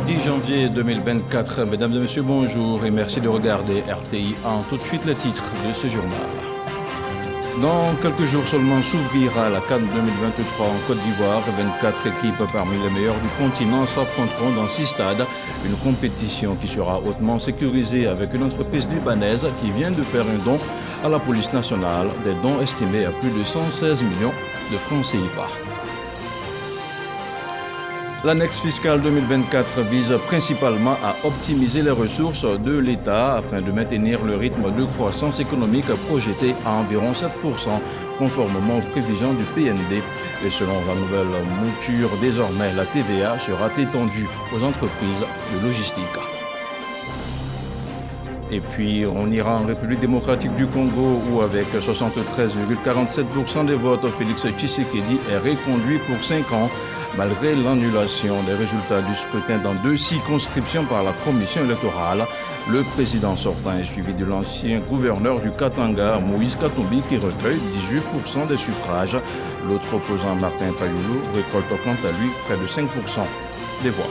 10 janvier 2024. Mesdames et messieurs, bonjour et merci de regarder RTI 1. Tout de suite les titres de ce journal. Dans quelques jours seulement s'ouvrira la CAN 2023 en Côte d'Ivoire. 24 équipes parmi les meilleures du continent s'affronteront dans 6 stades. Une compétition qui sera hautement sécurisée avec une entreprise libanaise qui vient de faire un don à la police nationale. Des dons estimés à plus de 116 millions de francs CFA. L'annexe fiscale 2024 vise principalement à optimiser les ressources de l'État afin de maintenir le rythme de croissance économique projeté à environ 7%, conformément aux prévisions du PND. Et selon la nouvelle mouture, désormais la TVA sera étendue aux entreprises de logistique. Et puis, on ira en République démocratique du Congo où, avec 73,47% des votes, Félix Tshisekedi est reconduit pour 5 ans. Malgré l'annulation des résultats du scrutin dans 2 circonscriptions par la commission électorale, le président sortant est suivi de l'ancien gouverneur du Katanga, Moïse Katumbi, qui recueille 18% des suffrages. L'autre opposant, Martin Fayulu, récolte quant à lui près de 5% des voix.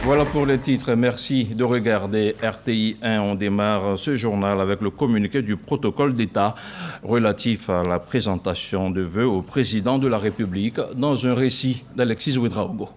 Voilà pour les titres. Merci de regarder RTI 1. On démarre ce journal avec le communiqué du protocole d'État relatif à la présentation de vœux au président de la République dans un récit d'Alexis Ouedraogo.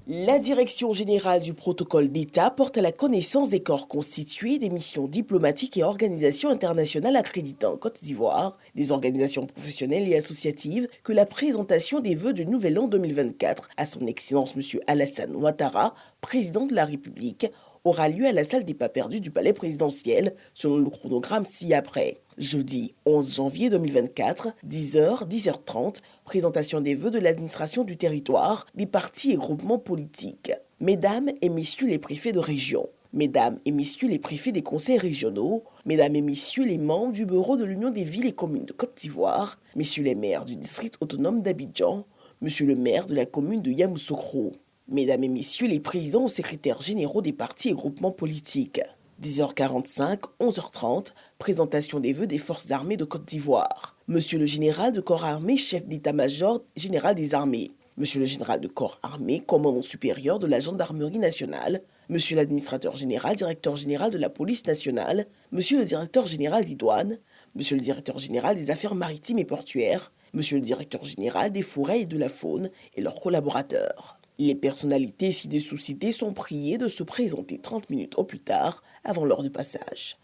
La Direction générale du protocole d'État porte à la connaissance des corps constitués des missions diplomatiques et organisations internationales accréditées en Côte d'Ivoire, des organisations professionnelles et associatives, que la présentation des vœux du Nouvel An 2024 à son Excellence M. Alassane Ouattara, président de la République, aura lieu à la salle des pas perdus du palais présidentiel, selon le chronogramme ci-après. Jeudi 11 janvier 2024, 10h, 10h30, présentation des vœux de l'administration du territoire, des partis et groupements politiques. Mesdames et messieurs les préfets de région, mesdames et messieurs les préfets des conseils régionaux, mesdames et messieurs les membres du bureau de l'Union des villes et communes de Côte d'Ivoire, messieurs les maires du district autonome d'Abidjan, monsieur le maire de la commune de Yamoussoukro, mesdames et messieurs les présidents ou secrétaires généraux des partis et groupements politiques. 10h45, 11h30, présentation des vœux des forces armées de Côte d'Ivoire. Monsieur le général de corps armé, chef d'état-major général des armées. Monsieur le général de corps armé, commandant supérieur de la gendarmerie nationale. Monsieur l'administrateur général, directeur général de la police nationale. Monsieur le directeur général des douanes. Monsieur le directeur général des affaires maritimes et portuaires. Monsieur le directeur général des forêts et de la faune et leurs collaborateurs. Les personnalités ci-dessous citées sont priées de se présenter 30 minutes au plus tard avant l'heure de passage.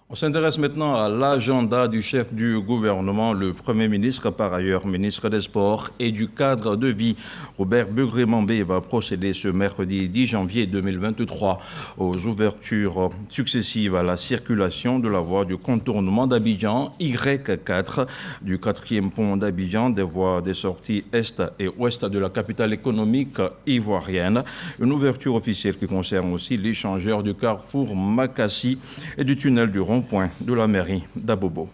On s'intéresse maintenant à l'agenda du chef du gouvernement, le Premier ministre, par ailleurs ministre des Sports et du cadre de vie. Robert Begré-Mambé va procéder ce mercredi 10 janvier 2023 aux ouvertures successives à la circulation de la voie du contournement d'Abidjan, Y4, du 4e pont d'Abidjan, des voies des sorties est et ouest de la capitale économique ivoirienne. Une ouverture officielle qui concerne aussi l'échangeur du carrefour Makassi et du tunnel du rond-point de la mairie d'Abobo.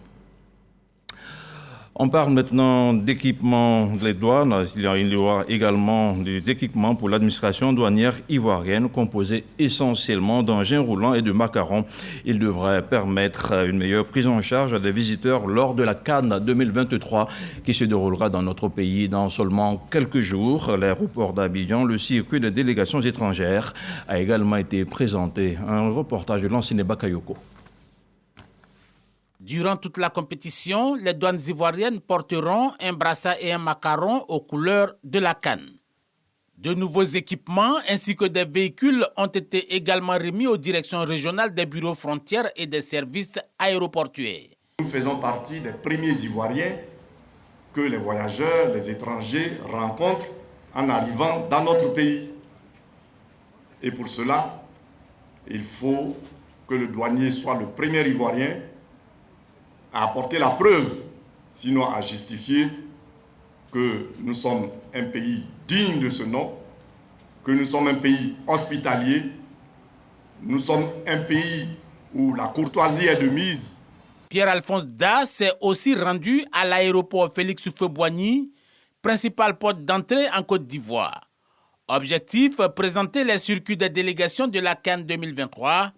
On parle maintenant d'équipements des douanes. Il y aura également des équipements pour l'administration douanière ivoirienne composés essentiellement d'engins roulants et de macarons. Il devrait permettre une meilleure prise en charge des visiteurs lors de la CAN 2023 qui se déroulera dans notre pays dans seulement quelques jours. L'aéroport d'Abidjan, le circuit des délégations étrangères, a également été présenté. Un reportage de Lanciné Bakayoko. Durant toute la compétition, les douanes ivoiriennes porteront un brassard et un macaron aux couleurs de la CAN. De nouveaux équipements ainsi que des véhicules ont été également remis aux directions régionales des bureaux frontières et des services aéroportuaires. Nous faisons partie des premiers Ivoiriens que les voyageurs, les étrangers rencontrent en arrivant dans notre pays. Et pour cela, il faut que le douanier soit le premier Ivoirien à apporter la preuve, sinon à justifier que nous sommes un pays digne de ce nom, que nous sommes un pays hospitalier, nous sommes un pays où la courtoisie est de mise. Pierre-Alphonse Da s'est aussi rendu à l'aéroport Félix Houphouët-Boigny, principale porte d'entrée en Côte d'Ivoire. Objectif, présenter les circuits des délégations de la CAN 2023,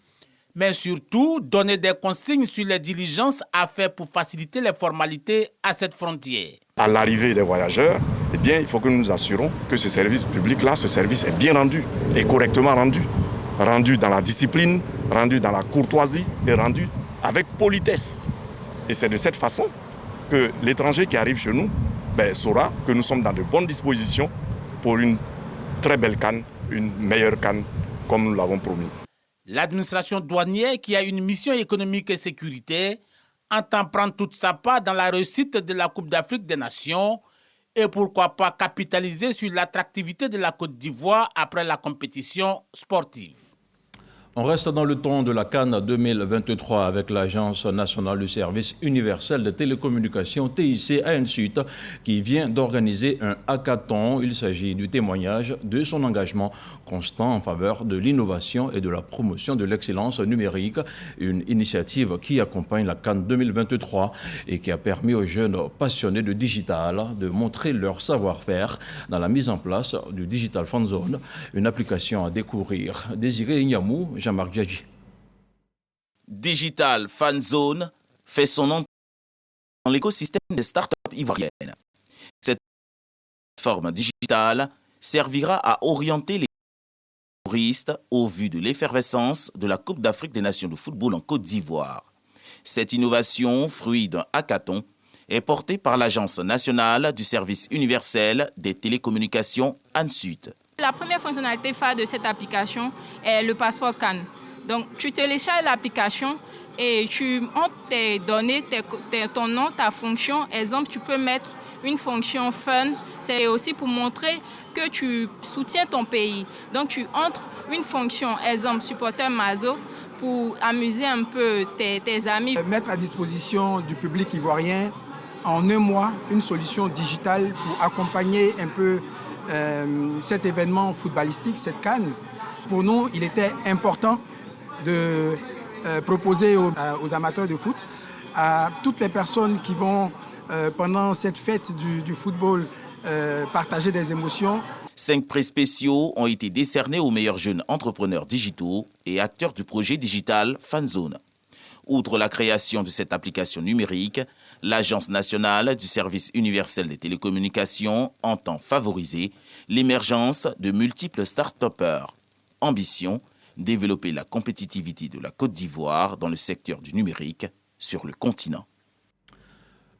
mais surtout donner des consignes sur les diligences à faire pour faciliter les formalités à cette frontière. À l'arrivée des voyageurs, eh bien, il faut que nous nous assurons que ce service public-là, ce service est bien rendu et correctement rendu. Rendu dans la discipline, rendu dans la courtoisie et rendu avec politesse. Et c'est de cette façon que l'étranger qui arrive chez nous saura que nous sommes dans de bonnes dispositions pour une très belle CAN, une meilleure CAN, comme nous l'avons promis. L'administration douanière, qui a une mission économique et sécuritaire, entend prendre toute sa part dans la réussite de la Coupe d'Afrique des Nations et pourquoi pas capitaliser sur l'attractivité de la Côte d'Ivoire après la compétition sportive. On reste dans le ton de la CAN 2023 avec l'Agence nationale du service universel de télécommunications TIC ANSUT qui vient d'organiser un hackathon. Il s'agit du témoignage de son engagement constant en faveur de l'innovation et de la promotion de l'excellence numérique. Une initiative qui accompagne la CAN 2023 et qui a permis aux jeunes passionnés de digital de montrer leur savoir-faire dans la mise en place du Digital Fan Zone, une application à découvrir. Désiré Ignamou, Jean-Marc Djadji. Digital Fan Zone fait son nom dans l'écosystème des startups ivoiriennes. Cette plateforme digitale servira à orienter les touristes au vu de l'effervescence de la Coupe d'Afrique des Nations de football en Côte d'Ivoire. Cette innovation, fruit d'un hackathon, est portée par l'Agence nationale du service universel des télécommunications ANSUT. La première fonctionnalité phare de cette application est le passeport CAN. Donc, tu télécharges l'application et tu montres tes données, ton nom, ta fonction. Exemple, tu peux mettre une fonction fun. C'est aussi pour montrer que tu soutiens ton pays. Donc, tu entres une fonction, exemple, supporter Mazo, pour amuser un peu tes amis. Mettre à disposition du public ivoirien en un mois une solution digitale pour accompagner un peu cet événement footballistique, cette CAN. Pour nous, il était important de proposer aux amateurs de foot, à toutes les personnes qui vont, pendant cette fête du football, partager des émotions. 5 prix spéciaux ont été décernés aux meilleurs jeunes entrepreneurs digitaux et acteurs du projet digital Fan Zone. Outre la création de cette application numérique, l'Agence nationale du service universel des télécommunications entend favoriser l'émergence de multiples start-upers. Ambition, développer la compétitivité de la Côte d'Ivoire dans le secteur du numérique sur le continent.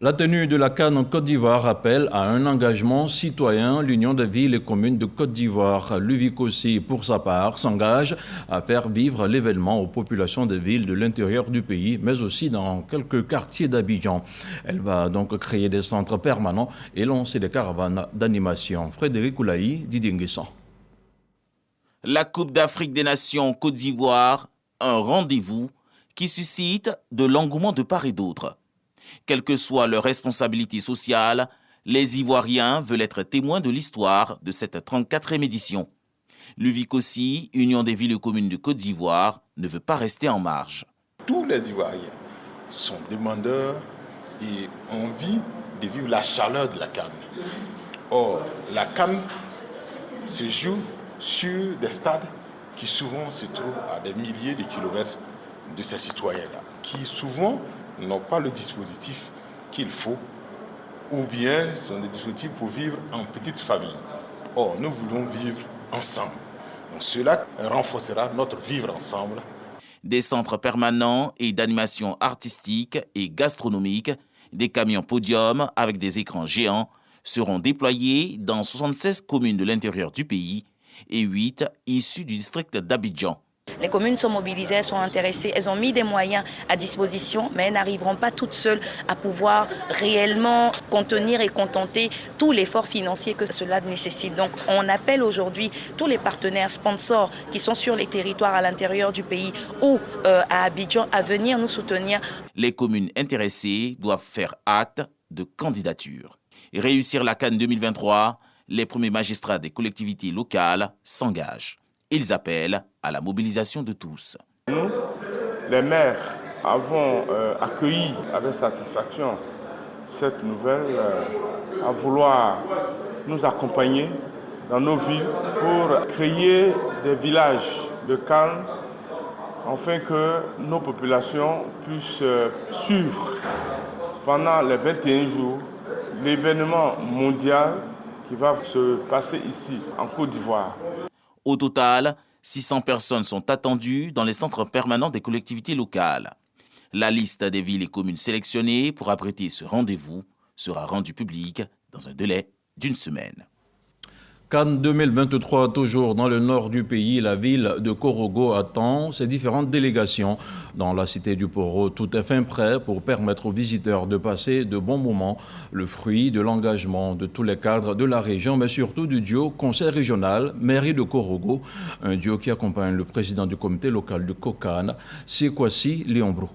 La tenue de la CAN en Côte d'Ivoire appelle à un engagement citoyen. L'Union des villes et communes de Côte d'Ivoire, l'UVICOSI, pour sa part, s'engage à faire vivre l'événement aux populations des villes de l'intérieur du pays, mais aussi dans quelques quartiers d'Abidjan. Elle va donc créer des centres permanents et lancer des caravanes d'animation. Frédéric Oulaï, Didier Nguessan. La Coupe d'Afrique des Nations Côte d'Ivoire, un rendez-vous qui suscite de l'engouement de part et d'autre. Quelle que soit leur responsabilité sociale, les Ivoiriens veulent être témoins de l'histoire de cette 34e édition. L'UVICOSI, Union des villes et communes de Côte d'Ivoire, ne veut pas rester en marge. Tous les Ivoiriens sont demandeurs et ont envie de vivre la chaleur de la CAN. Or, la CAN se joue sur des stades qui souvent se trouvent à des milliers de kilomètres de ces citoyens-là, qui souvent n'ont pas le dispositif qu'il faut, ou bien sont des dispositifs pour vivre en petite famille. Or, nous voulons vivre ensemble. Donc cela renforcera notre vivre ensemble. Des centres permanents et d'animation artistique et gastronomique, des camions podiums avec des écrans géants seront déployés dans 76 communes de l'intérieur du pays et 8 issues du district d'Abidjan. Les communes sont mobilisées, sont intéressées, elles ont mis des moyens à disposition, mais elles n'arriveront pas toutes seules à pouvoir réellement contenir et contenter tout l'effort financier que cela nécessite. Donc on appelle aujourd'hui tous les partenaires sponsors qui sont sur les territoires à l'intérieur du pays ou à Abidjan à venir nous soutenir. Les communes intéressées doivent faire acte de candidature. Et réussir la CAN 2023, les premiers magistrats des collectivités locales s'engagent. Ils appellent à la mobilisation de tous. Nous, les maires, avons accueilli avec satisfaction cette nouvelle, à vouloir nous accompagner dans nos villes pour créer des villages de CAN afin que nos populations puissent suivre pendant les 21 jours l'événement mondial qui va se passer ici, en Côte d'Ivoire. Au total, 600 personnes sont attendues dans les centres permanents des collectivités locales. La liste des villes et communes sélectionnées pour abriter ce rendez-vous sera rendue publique dans un délai d'1 semaine. Cannes 2023, toujours dans le nord du pays, la ville de Korogo attend ses différentes délégations. Dans la cité du Poro, tout est fin prêt pour permettre aux visiteurs de passer de bons moments, le fruit de l'engagement de tous les cadres de la région, mais surtout du duo Conseil régional, mairie de Korogo, un duo qui accompagne le président du comité local du Kokane, Sekwasi Léombrou.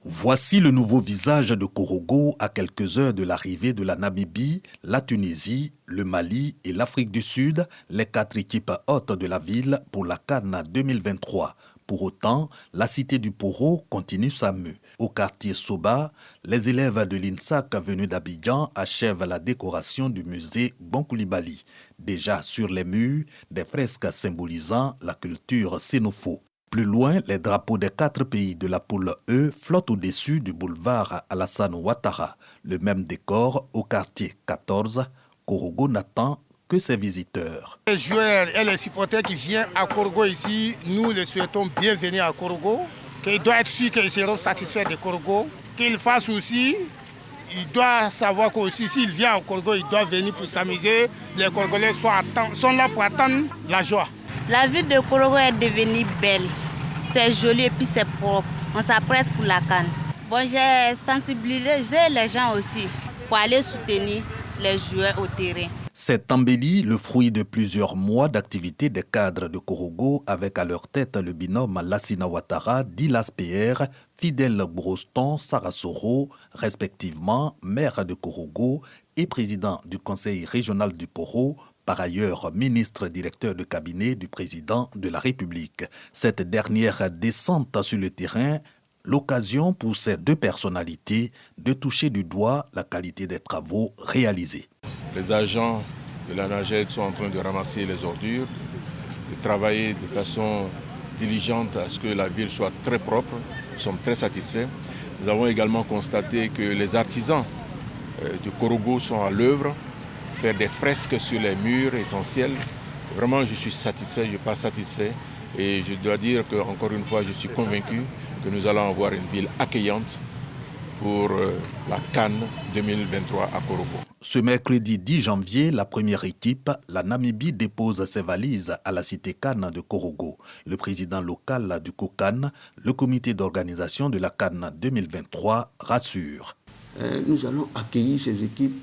Voici le nouveau visage de Korogo à quelques heures de l'arrivée de la Namibie, la Tunisie, le Mali et l'Afrique du Sud, les 4 équipes hôtes de la ville pour la CAN 2023. Pour autant, la cité du Poro continue sa mue. Au quartier Soba, les élèves de l'INSAC venus d'Abidjan achèvent la décoration du musée Bonkoulibaly. Déjà sur les murs, des fresques symbolisant la culture sénofo. Plus loin, les drapeaux des 4 pays de la poule E flottent au-dessus du boulevard Alassane Ouattara. Le même décor au quartier 14. Korogo n'attend que ses visiteurs. Les joueurs et les supporters qui viennent à Korogo ici, nous les souhaitons bienvenue à Korogo. Qu'ils doivent être sûrs qu'ils seront satisfaits de Korogo. Qu'ils fassent aussi, ils doivent savoir qu'aussi s'ils viennent à Korogo, ils doivent venir pour s'amuser. Les Korogolais sont là pour attendre la joie. La ville de Korogo est devenue belle. C'est joli et puis c'est propre. On s'apprête pour la CAN. Bon, j'ai sensibilisé les gens aussi pour aller soutenir les joueurs au terrain. C'est embelli le fruit de plusieurs mois d'activité des cadres de Korogo avec à leur tête le binôme Lassina Ouattara, Dilas PR, Fidèle Broston, Sarasoro, respectivement maire de Korogo et président du conseil régional du Poro, par ailleurs ministre directeur de cabinet du président de la République. Cette dernière descente sur le terrain, l'occasion pour ces 2 personnalités de toucher du doigt la qualité des travaux réalisés. Les agents de la NAGED sont en train de ramasser les ordures, de travailler de façon diligente à ce que la ville soit très propre. Nous sommes très satisfaits. Nous avons également constaté que les artisans de Korogo sont à l'œuvre, faire des fresques sur les murs essentiels. Vraiment, je suis satisfait, je ne suis pas satisfait. Et je dois dire qu'encore une fois, je suis convaincu que nous allons avoir une ville accueillante pour la CAN 2023 à Korogo. Ce mercredi 10 janvier, la première équipe, la Namibie, dépose ses valises à la cité CAN de Korogo. Le président local du Kokane, le comité d'organisation de la CAN 2023, rassure. Nous allons accueillir ces équipes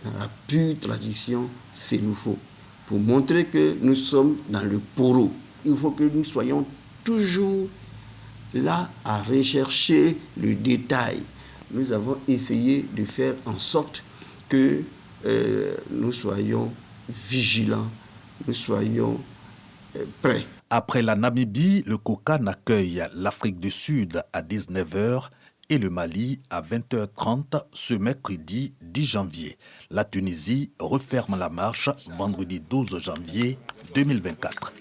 dans la pure tradition sénoufo, pour montrer que nous sommes dans le Poro. Il faut que nous soyons toujours là à rechercher le détail. Nous avons essayé de faire en sorte que nous soyons vigilants, nous soyons prêts. Après la Namibie, le Kokane accueille l'Afrique du Sud à 19h et le Mali à 20h30 ce mercredi 10 janvier. La Tunisie referme la marche vendredi 12 janvier 2024.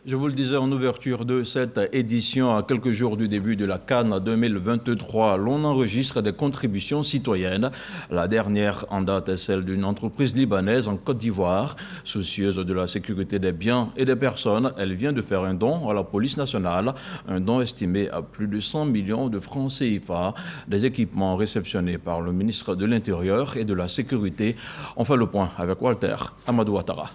Je vous le disais en ouverture de cette édition, à quelques jours du début de la CAN 2023, l'on enregistre des contributions citoyennes. La dernière en date est celle d'une entreprise libanaise en Côte d'Ivoire. Soucieuse de la sécurité des biens et des personnes, elle vient de faire un don à la police nationale, un don estimé à plus de 100 millions de francs CFA. Des équipements réceptionnés par le ministre de l'Intérieur et de la Sécurité. On fait le point avec Walter Amadou Ouattara.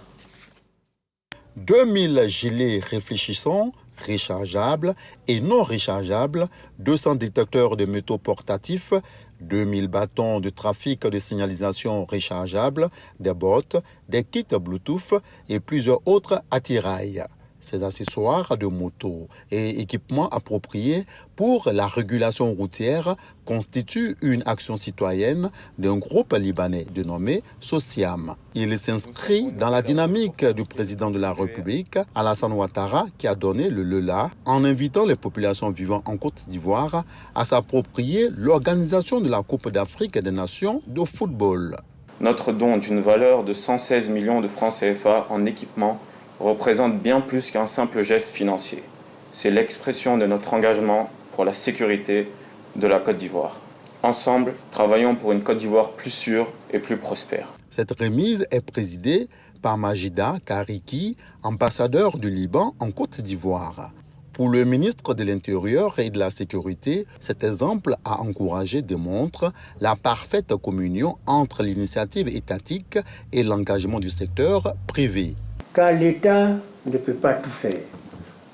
2000 gilets réfléchissants, rechargeables et non rechargeables, 200 détecteurs de métaux portatifs, 2000 bâtons de trafic de signalisation rechargeables, des bottes, des kits Bluetooth et plusieurs autres attirails. Ces accessoires de moto et équipements appropriés pour la régulation routière constituent une action citoyenne d'un groupe libanais dénommé Sociam. Il s'inscrit dans la dynamique du président de la République, Alassane Ouattara, qui a donné le leula en invitant les populations vivant en Côte d'Ivoire à s'approprier l'organisation de la Coupe d'Afrique des Nations de football. Notre don d'une valeur de 116 millions de francs CFA en équipement représente bien plus qu'un simple geste financier. C'est l'expression de notre engagement pour la sécurité de la Côte d'Ivoire. Ensemble, travaillons pour une Côte d'Ivoire plus sûre et plus prospère. Cette remise est présidée par Majida Kariki, ambassadeur du Liban en Côte d'Ivoire. Pour le ministre de l'Intérieur et de la Sécurité, cet exemple à encourager démontre la parfaite communion entre l'initiative étatique et l'engagement du secteur privé. Car l'État ne peut pas tout faire.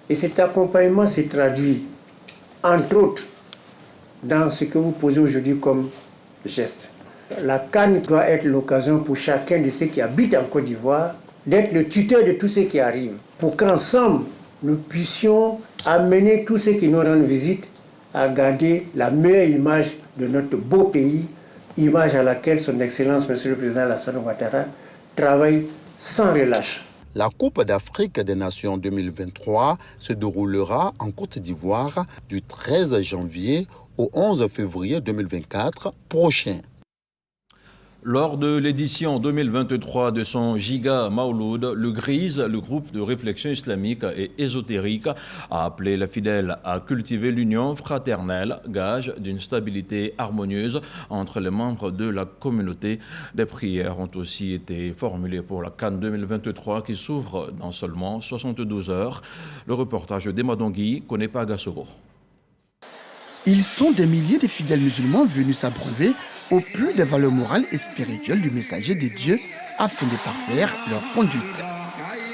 Et cet accompagnement se traduit, entre autres, dans ce que vous posez aujourd'hui comme geste. La CAN doit être l'occasion pour chacun de ceux qui habitent en Côte d'Ivoire d'être le tuteur de tous ceux qui arrivent, pour qu'ensemble, nous puissions amener tous ceux qui nous rendent visite à garder la meilleure image de notre beau pays, image à laquelle son Excellence, Monsieur le Président Alassane Ouattara, travaille sans relâche. La Coupe d'Afrique des Nations 2023 se déroulera en Côte d'Ivoire du 13 janvier au 11 février 2024 prochain. Lors de l'édition 2023 de son Giga Mauloud, le GRIZ, le groupe de réflexion islamique et ésotérique, a appelé les fidèles à cultiver l'union fraternelle, gage d'une stabilité harmonieuse entre les membres de la communauté. Des prières ont aussi été formulées pour la CAN 2023 qui s'ouvre dans seulement 72 heures. Le reportage d'Emma Dongui connaît pas Gassoro. Ils sont des milliers de fidèles musulmans venus s'abreuver au plus des valeurs morales et spirituelles du messager de Dieu afin de parfaire leur conduite.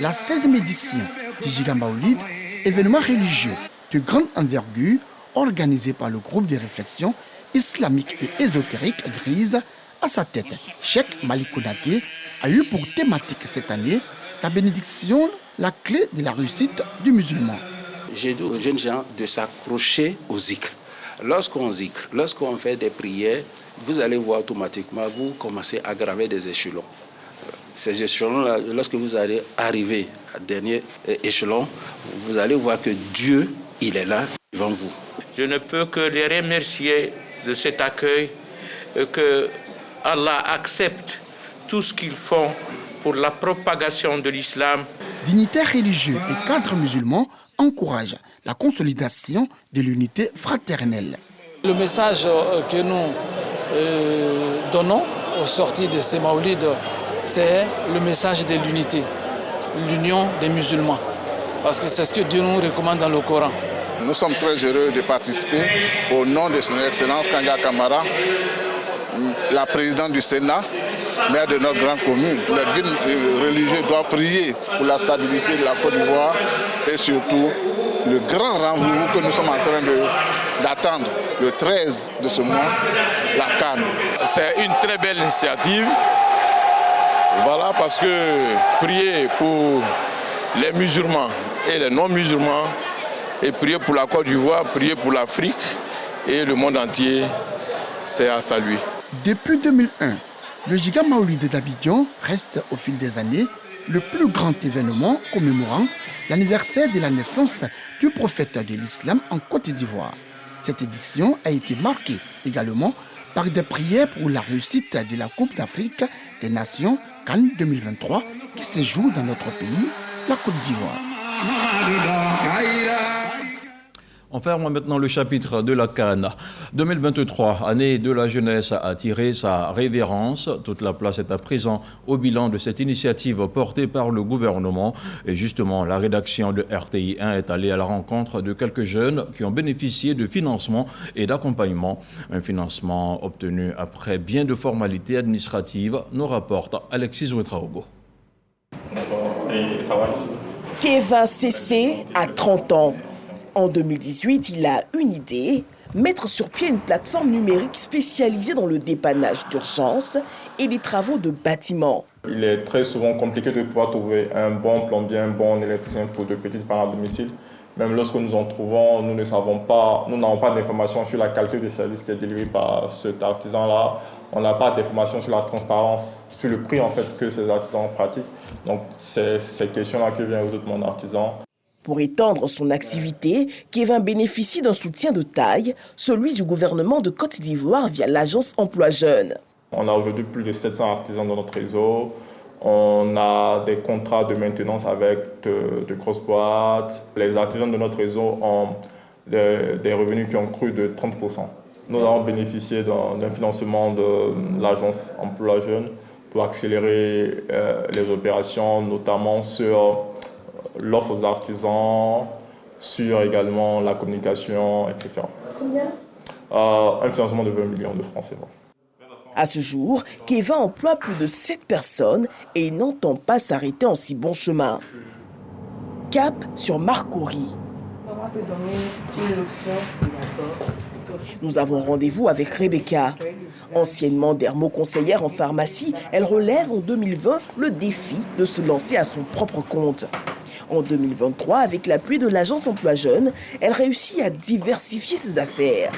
La 16e édition du Giga Maulid, événement religieux de grande envergure organisé par le groupe de réflexion islamique et ésotérique GRIZ, à sa tête, Cheikh Malik Konaté, a eu pour thématique cette année la bénédiction, la clé de la réussite du musulman. J'ai dit aux jeunes gens de s'accrocher au zikr. Lorsqu'on zikr, lorsqu'on fait des prières, vous allez voir automatiquement, vous commencez à graver des échelons. Ces échelons-là, lorsque vous allez arriver au dernier échelon, vous allez voir que Dieu, il est là devant vous. Je ne peux que les remercier de cet accueil et que Allah accepte tout ce qu'ils font pour la propagation de l'islam. Dignitaires religieux et cadres musulmans encouragent la consolidation de l'unité fraternelle. Le message que nous donnons au sortir de ces maulides, c'est le message de l'unité, l'union des musulmans. Parce que c'est ce que Dieu nous recommande dans le Coran. Nous sommes très heureux de participer au nom de son Excellence Kanga Kamara, la présidente du Sénat, maire de notre grande commune. Les guides religieux doivent prier pour la stabilité de la Côte d'Ivoire et surtout le grand rendez-vous que nous sommes en train d'attendre, le 13 de ce mois, la CAN. C'est une très belle initiative. Voilà, parce que prier pour les musulmans et les non-musulmans, et prier pour la Côte d'Ivoire, prier pour l'Afrique et le monde entier, c'est à saluer. Depuis 2001, le Giga Maulid d'Abidjan reste au fil des années le plus grand événement commémorant l'anniversaire de la naissance du prophète de l'islam en Côte d'Ivoire. Cette édition a été marquée également par des prières pour la réussite de la Coupe d'Afrique des Nations CAN 2023 qui se joue dans notre pays, la Côte d'Ivoire. On ferme maintenant le chapitre de la CAN. 2023, année de la jeunesse, a tiré sa révérence. Toute la place est à présent au bilan de cette initiative portée par le gouvernement. Et justement, la rédaction de RTI 1 est allée à la rencontre de quelques jeunes qui ont bénéficié de financement et d'accompagnement. Un financement obtenu après bien de formalités administratives, nous rapporte Alexis Ouetraogo. Kevin Cessé a 30 ans. En 2018, il a une idée, mettre sur pied une plateforme numérique spécialisée dans le dépannage d'urgence et des travaux de bâtiments. Il est très souvent compliqué de pouvoir trouver un bon plombier, un bon électricien pour de petites pannes à domicile. Même lorsque nous en trouvons, nous n'avons pas d'informations sur la qualité des services qui est délivré par cet artisan-là. On n'a pas d'informations sur la transparence, sur le prix en fait que ces artisans pratiquent. Donc c'est ces questions-là que vient résoudre mon artisan. Pour étendre son activité, Kevin bénéficie d'un soutien de taille, celui du gouvernement de Côte d'Ivoire via l'agence Emploi Jeunes. On a aujourd'hui plus de 700 artisans dans notre réseau. On a des contrats de maintenance avec de grosses boîtes. Les artisans de notre réseau ont des revenus qui ont cru de 30%. nous avons bénéficié d'un financement de l'agence Emploi Jeune pour accélérer les opérations, notamment sur l'offre aux artisans, sur également la communication, etc. Combien ? Un financement de 20 millions de francs CFA. À ce jour, Keva emploie plus de 7 personnes et n'entend pas s'arrêter en si bon chemin. Cap sur Marcory. Nous avons rendez-vous avec Rebecca. Anciennement dermo-conseillère en pharmacie, elle relève en 2020 le défi de se lancer à son propre compte. En 2023, avec l'appui de l'agence Emploi Jeune, elle réussit à diversifier ses affaires.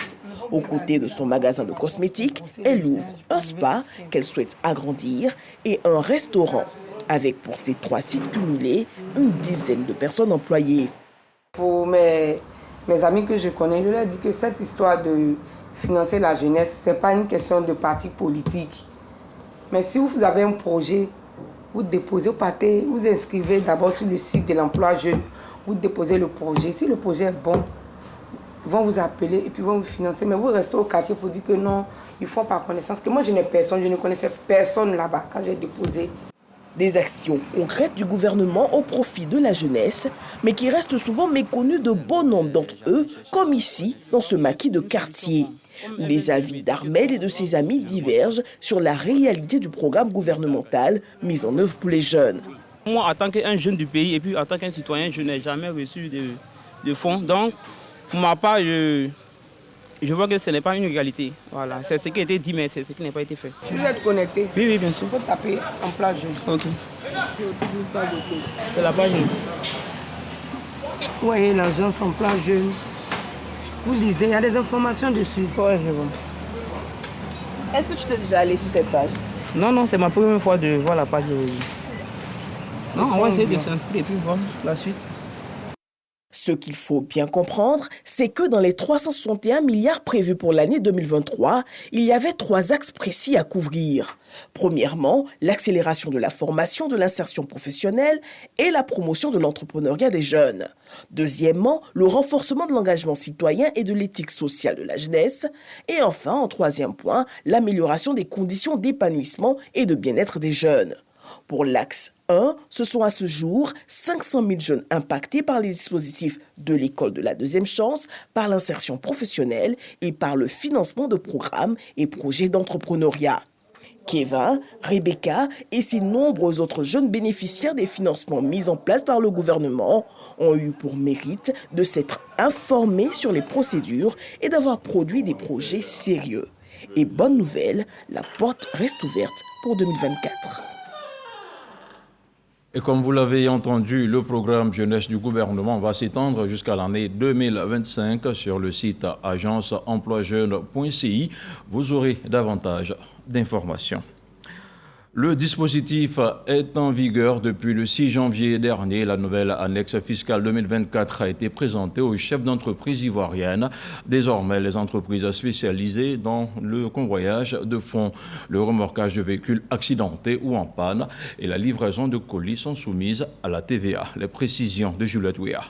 Aux côtés de son magasin de cosmétiques, elle ouvre un spa qu'elle souhaite agrandir et un restaurant, avec pour ces 3 sites cumulés, une dizaine de personnes employées. Pour mes amis que je connais, je leur dis que cette histoire de financer la jeunesse, ce n'est pas une question de parti politique. Mais si vous avez un projet, vous déposez, vous inscrivez d'abord sur le site de l'emploi jeune, vous déposez le projet. Si le projet est bon, ils vont vous appeler et puis vont vous financer. Mais vous restez au quartier pour dire que non, ils ne font pas connaissance. Que moi, je n'ai personne, je ne connaissais personne là-bas quand j'ai déposé. Des actions concrètes du gouvernement au profit de la jeunesse, mais qui restent souvent méconnues de bon nombre d'entre eux, comme ici, dans ce maquis de quartier, où les avis d'Armel et de ses amis divergent sur la réalité du programme gouvernemental mis en œuvre pour les jeunes. Moi, en tant qu'un jeune du pays et puis en tant qu'un citoyen, je n'ai jamais reçu de fonds. Donc, pour ma part, je vois que ce n'est pas une réalité. Voilà, c'est ce qui a été dit, mais c'est ce qui n'a pas été fait. Vous êtes connecté? Oui, bien sûr. Il faut taper Emploi Jeune. Ok. C'est la page. Vous voyez l'agence Emploi Jeune. Vous lisez, il y a des informations dessus. Ouais, je vois. Est-ce que tu t'es déjà allé sur cette page? Non, c'est ma première fois de voir la page. Non, on va essayer de s'inscrire et puis voir la suite. Ce qu'il faut bien comprendre, c'est que dans les 361 milliards prévus pour l'année 2023, il y avait 3 axes précis à couvrir. Premièrement, l'accélération de la formation, de l'insertion professionnelle et la promotion de l'entrepreneuriat des jeunes. Deuxièmement, le renforcement de l'engagement citoyen et de l'éthique sociale de la jeunesse. Et enfin, en 3e point, l'amélioration des conditions d'épanouissement et de bien-être des jeunes. Pour l'axe 1, ce sont à ce jour 500 000 jeunes impactés par les dispositifs de l'école de la deuxième chance, par l'insertion professionnelle et par le financement de programmes et projets d'entrepreneuriat. Kevin, Rebecca et ces nombreux autres jeunes bénéficiaires des financements mis en place par le gouvernement ont eu pour mérite de s'être informés sur les procédures et d'avoir produit des projets sérieux. Et bonne nouvelle, la porte reste ouverte pour 2024. Et comme vous l'avez entendu, le programme jeunesse du gouvernement va s'étendre jusqu'à l'année 2025 sur le site agenceemploijeune.ci. Vous aurez davantage d'informations. Le dispositif est en vigueur depuis le 6 janvier dernier. La nouvelle annexe fiscale 2024 a été présentée aux chefs d'entreprise ivoiriennes. Désormais, les entreprises spécialisées dans le convoyage de fonds, le remorquage de véhicules accidentés ou en panne et la livraison de colis sont soumises à la TVA. Les précisions de Juliette Ouéa.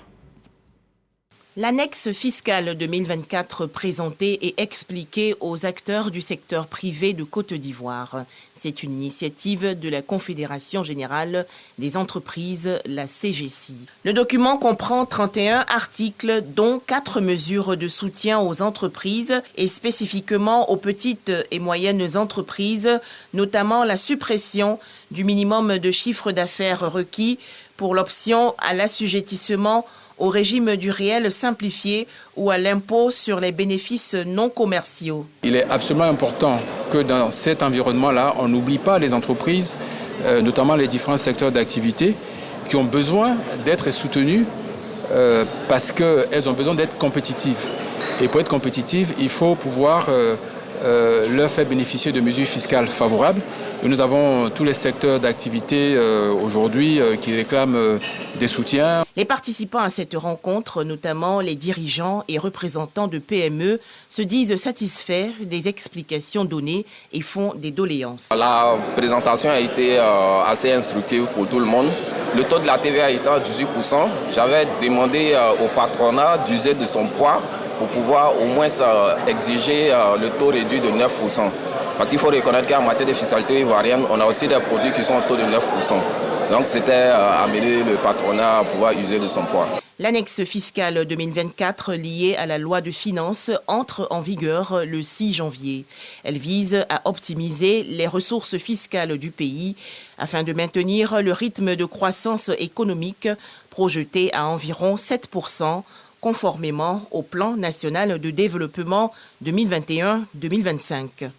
L'annexe fiscale 2024 présentée et expliquée aux acteurs du secteur privé de Côte d'Ivoire. C'est une initiative de la Confédération générale des entreprises, la CGC. Le document comprend 31 articles, dont 4 mesures de soutien aux entreprises et spécifiquement aux petites et moyennes entreprises, notamment la suppression du minimum de chiffre d'affaires requis pour l'option à l'assujettissement au régime du réel simplifié ou à l'impôt sur les bénéfices non commerciaux. Il est absolument important que dans cet environnement-là, on n'oublie pas les entreprises, notamment les différents secteurs d'activité, qui ont besoin d'être soutenues parce qu'elles ont besoin d'être compétitives. Et pour être compétitives, il faut pouvoir leur faire bénéficier de mesures fiscales favorables. Et nous avons tous les secteurs d'activité aujourd'hui qui réclament des soutiens. Les participants à cette rencontre, notamment les dirigeants et représentants de PME, se disent satisfaits des explications données et font des doléances. La présentation a été assez instructive pour tout le monde. Le taux de la TVA étant à 18%, j'avais demandé au patronat d'user de son poids pour pouvoir au moins exiger le taux réduit de 9%. Parce qu'il faut reconnaître qu'en matière de fiscalité ivoirienne, on a aussi des produits qui sont au taux de 9%. Donc c'était amener le patronat à pouvoir user de son poids. L'annexe fiscale 2024 liée à la loi de finances entre en vigueur le 6 janvier. Elle vise à optimiser les ressources fiscales du pays afin de maintenir le rythme de croissance économique projeté à environ 7%, conformément au plan national de développement 2021-2025.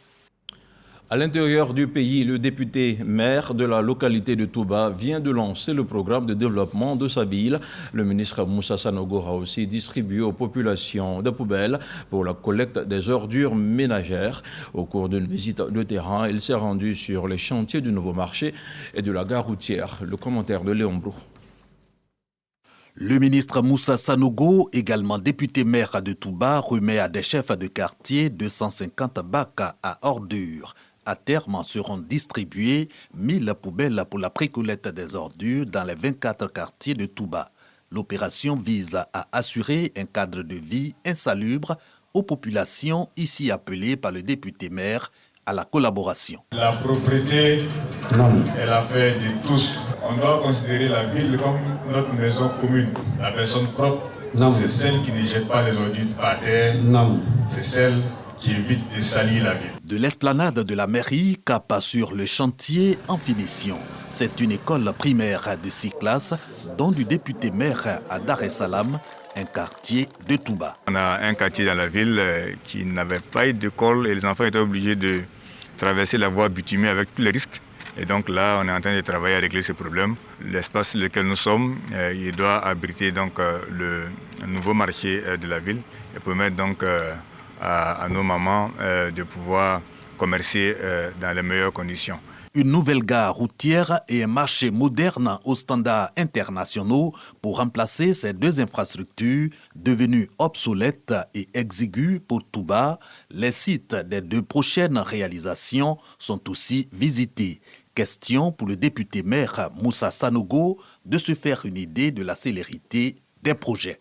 À l'intérieur du pays, le député maire de la localité de Touba vient de lancer le programme de développement de sa ville. Le ministre Moussa Sanogo a aussi distribué aux populations des poubelles pour la collecte des ordures ménagères. Au cours d'une visite de terrain, il s'est rendu sur les chantiers du nouveau marché et de la gare routière. Le commentaire de Léon Brou. Le ministre Moussa Sanogo, également député maire de Touba, remet à des chefs de quartier 250 bacs à ordures. À terme, seront distribuées 1000 poubelles pour la précollecte des ordures dans les 24 quartiers de Touba. L'opération vise à assurer un cadre de vie insalubre aux populations ici appelées par le député maire à la collaboration. La propriété est l'affaire de tous. On doit considérer la ville comme notre maison commune. La personne propre, c'est celle qui ne jette pas les ordures par terre. C'est celle qui évite de salir la ville. De l'esplanade de la mairie, cap sur le chantier en finition. C'est une école primaire de 6 classes, dont du député maire à Dar es Salaam, un quartier de Touba. On a un quartier dans la ville qui n'avait pas eu d'école et les enfants étaient obligés de traverser la voie bitumée avec tous les risques. Et donc là, on est en train de travailler à régler ce problème. L'espace dans lequel nous sommes, il doit abriter donc le nouveau marché de la ville et permettre donc à nos mamans de pouvoir commercer dans les meilleures conditions. Une nouvelle gare routière et un marché moderne aux standards internationaux pour remplacer ces deux infrastructures devenues obsolètes et exiguës pour Touba. Les sites des deux prochaines réalisations sont aussi visités. Question pour le député maire Moussa Sanogo de se faire une idée de la célérité des projets.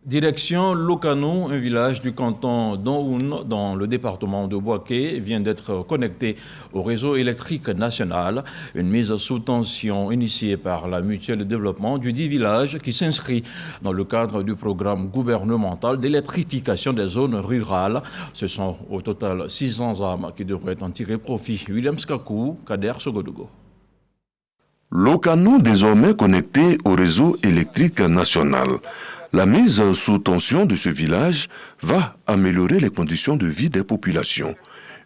Direction Lokano, un village du canton d'Onhoun, dans le département de Boaké, vient d'être connecté au réseau électrique national. Une mise sous tension initiée par la mutuelle de développement du dit village qui s'inscrit dans le cadre du programme gouvernemental d'électrification des zones rurales. Ce sont au total 600 âmes qui devraient en tirer profit. William Skakou, Kader Sogodogo. Lokano désormais connecté au réseau électrique national. La mise sous tension de ce village va améliorer les conditions de vie des populations.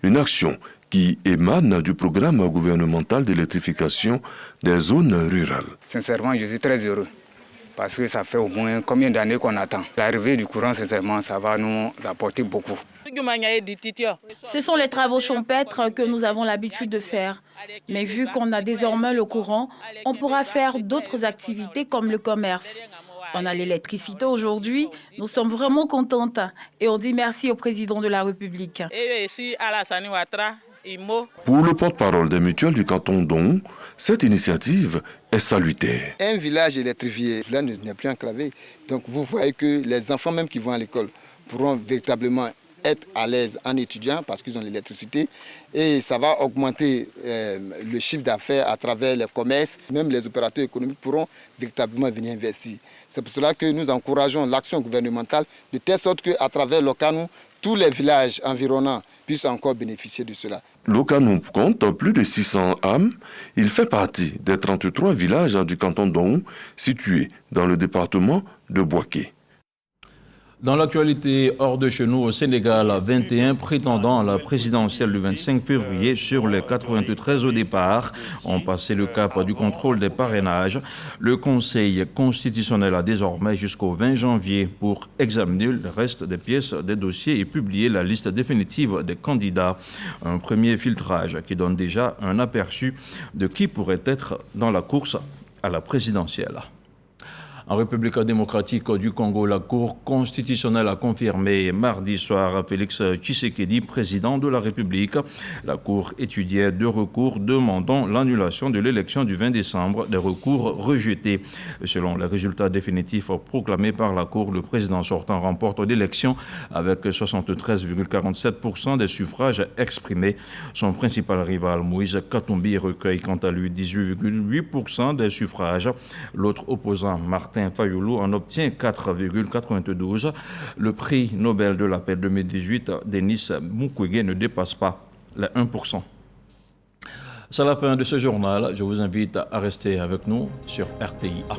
Une action qui émane du programme gouvernemental d'électrification des zones rurales. Sincèrement, je suis très heureux parce que ça fait au moins combien d'années qu'on attend. L'arrivée du courant, sincèrement, ça va nous apporter beaucoup. Ce sont les travaux champêtres que nous avons l'habitude de faire. Mais vu qu'on a désormais le courant, on pourra faire d'autres activités comme le commerce. On a l'électricité aujourd'hui, nous sommes vraiment contentes et on dit merci au président de la République. Pour le porte-parole des mutuelles du canton d'On, cette initiative est salutaire. Un village électrifié, là n'est plus enclavé. Donc vous voyez que les enfants même qui vont à l'école pourront véritablement être à l'aise en étudiant parce qu'ils ont l'électricité et ça va augmenter le chiffre d'affaires à travers le commerce. Même les opérateurs économiques pourront véritablement venir investir. C'est pour cela que nous encourageons l'action gouvernementale de telle sorte qu'à travers Lokano, tous les villages environnants puissent encore bénéficier de cela. Lokano compte plus de 600 âmes. Il fait partie des 33 villages du canton d'On situés dans le département de Boaké. Dans l'actualité hors de chez nous, au Sénégal, 21 prétendants à la présidentielle du 25 février sur les 93 au départ ont passé le cap du contrôle des parrainages. Le Conseil constitutionnel a désormais jusqu'au 20 janvier pour examiner le reste des pièces des dossiers et publier la liste définitive des candidats. Un premier filtrage qui donne déjà un aperçu de qui pourrait être dans la course à la présidentielle. En République démocratique du Congo, la Cour constitutionnelle a confirmé mardi soir Félix Tshisekedi, président de la République. La Cour étudiait 2 recours demandant l'annulation de l'élection du 20 décembre, des recours rejetés. Selon les résultats définitifs proclamés par la Cour, le président sortant remporte l'élection avec 73,47% des suffrages exprimés. Son principal rival, Moïse Katumbi, recueille quant à lui 18,8% des suffrages. L'autre opposant, Martin Fayulu, en obtient 4,92. Le prix Nobel de la paix 2018, Denis Mukwege, ne dépasse pas les 1%. C'est la fin de ce journal. Je vous invite à rester avec nous sur RTIA.